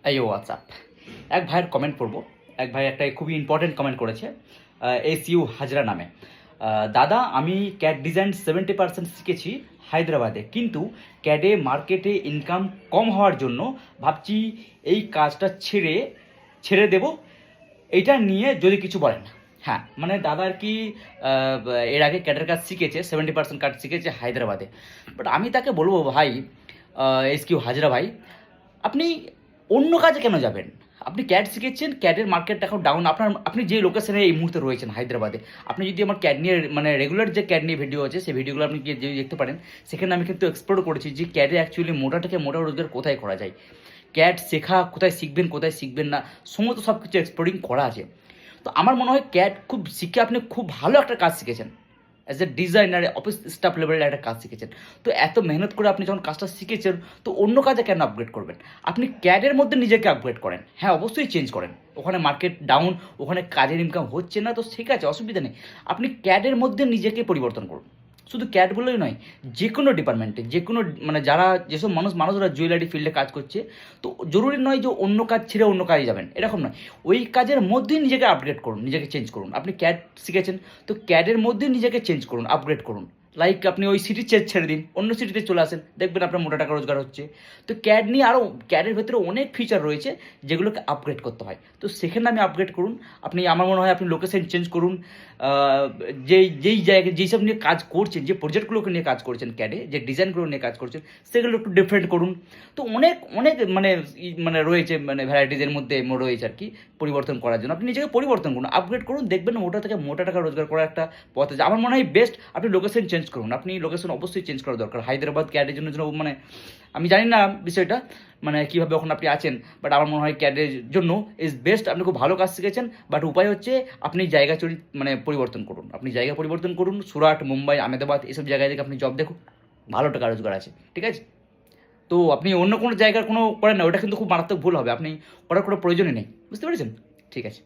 এই হোয়াটসঅ্যাপ এক ভাইয়ের কমেন্ট পড়বো। এক ভাই একটা খুবই ইম্পর্টেন্ট কমেন্ট করেছে এসইউ হাজরা নামে। দাদা, আমি ক্যাড ডিজাইন 70% শিখেছি হায়দ্রাবাদে, কিন্তু ক্যাডে মার্কেটে ইনকাম কম হওয়ার জন্য ভাবছি এই কাজটা ছেড়ে ছেড়ে দেব। এইটা নিয়ে যদি কিছু বলেন। হ্যাঁ, মানে দাদা আর কি এর আগে ক্যাডের কাজ শিখেছে, 70% কাজ শিখেছে হায়দ্রাবাদে। বাট আমি তাকে বলবো, ভাই এসকিউ হাজরা ভাই, আপনি অন্য কাজে কেন যাবেন? আপনি ক্যাড শিখেছেন, ক্যাডের মার্কেট এখন ডাউন। আপনি যে লোকেশনে এই মুহূর্তে রয়েছেন হায়দ্রাবাদে, আপনি যদি আমার ক্যাড নিয়ে মানে রেগুলার যে ক্যাড নিয়ে ভিডিও আছে সেই ভিডিওগুলো আপনি গিয়ে যদি দেখতে পারেন, সেখানে আমি কিন্তু এক্সপ্লোর করেছি যে ক্যাডে অ্যাকচুয়ালি মোটা থেকে মোটা রোজগার কোথায় করা যায়, ক্যাড শেখা কোথায় শিখবেন না, সমস্ত সব কিছু এক্সপ্লোরিং করা আছে। তো আমার মনে হয় ক্যাড খুব শিখে আপনি খুব ভালো একটা কাজ শিখেছেন, as a designer office staff লেভেলের একটা কাজ শিখেছেন। তো এত মেহনত করে আপনি যখন কাজটা শিখেছেন, তো অন্য কাজে কেন আপগ্রেড করবেন? আপনি ক্যাডের মধ্যে নিজেকে আপগ্রেড করেন। হ্যাঁ, অবশ্যই চেঞ্জ করেন। ওখানে মার্কেট ডাউন, ওখানে কাজের ইনকাম হচ্ছে না, তো ঠিক আছে, অসুবিধা নেই। আপনি ক্যাডের মধ্যে নিজেকে পরিবর্তন করুন। শুধু ক্যাড বলেই নয়, যে কোনো ডিপার্টমেন্টে, যে কোনো মানে যারা যেসব মানুষরা জুয়েলারি ফিল্ডে কাজ করছে, তো জরুরি নয় যে অন্য কাজ ছেড়ে অন্য কাজে যাবেন, এরকম নয়। ওই কাজের মধ্যেই নিজেকে আপগ্রেড করুন, নিজেকে চেঞ্জ করুন। আপনি ক্যাড শিখেছেন, তো ক্যাডের মধ্যে নিজেকে চেঞ্জ করুন, আপগ্রেড করুন। লাইক আপনি ওই সিটি ছেড়ে দিন, অন্য সিটিতে চলে আসেন, দেখবেন আপনার মোটা টাকা রোজগার হচ্ছে। তো ক্যাড নিয়ে আরও, ক্যাডের ভেতরে অনেক ফিচার রয়েছে যেগুলোকে আপগ্রেড করতে হয়, তো সেখানে আমি আপগ্রেড করুন। আপনি, আমার মনে হয় আপনি লোকেশন চেঞ্জ করুন। যেই জায়গায় যেসব নিয়ে কাজ করছেন, যে প্রজেক্টগুলোকে নিয়ে কাজ করছেন ক্যাডে, যে ডিজাইনগুলো নিয়ে কাজ করছেন, সেগুলো একটু ডিফারেন্ট করুন। তো অনেক অনেক মানে মানে রয়েছে, মানে ভ্যারাইটিজের মধ্যে রয়েছে আর কি পরিবর্তন করার জন্য। আপনি নিজেকে পরিবর্তন করুন, আপগ্রেড করুন, দেখবেন মোটা থেকে মোটা টাকা রোজগার করার একটা পথ আছে। আমার মনে হয় বেস্ট আপনি লোকেশন চেঞ্জ করুন। আপনি লোকেশন অবশ্যই চেঞ্জ করা দরকার। হায়দ্রাবাদ ক্যাডের জন্য মানে আমি জানি না বিষয়টা মানে কীভাবে ওখানে আপনি আছেন, বাট আমার মনে হয় ক্যাডের জন্য ইজ বেস্ট। আপনি খুব ভালো কাজ শিখেছেন, বাট উপায় হচ্ছে আপনি জায়গা মানে পরিবর্তন করুন। আপনি জায়গা পরিবর্তন করুন, সুরাট, মুম্বাই, আহমেদাবাদ, এসব জায়গায় থেকে আপনি জব দেখুন, ভালো টাকা রোজগার আছে, ঠিক আছে? তো আপনি অন্য কোনো জায়গার কোনো করেন না, ওটা কিন্তু খুব মারাত্মক ভুল হবে। আপনি করার কোনো প্রয়োজনই নেই, বুঝতে পেরেছেন? ঠিক আছে।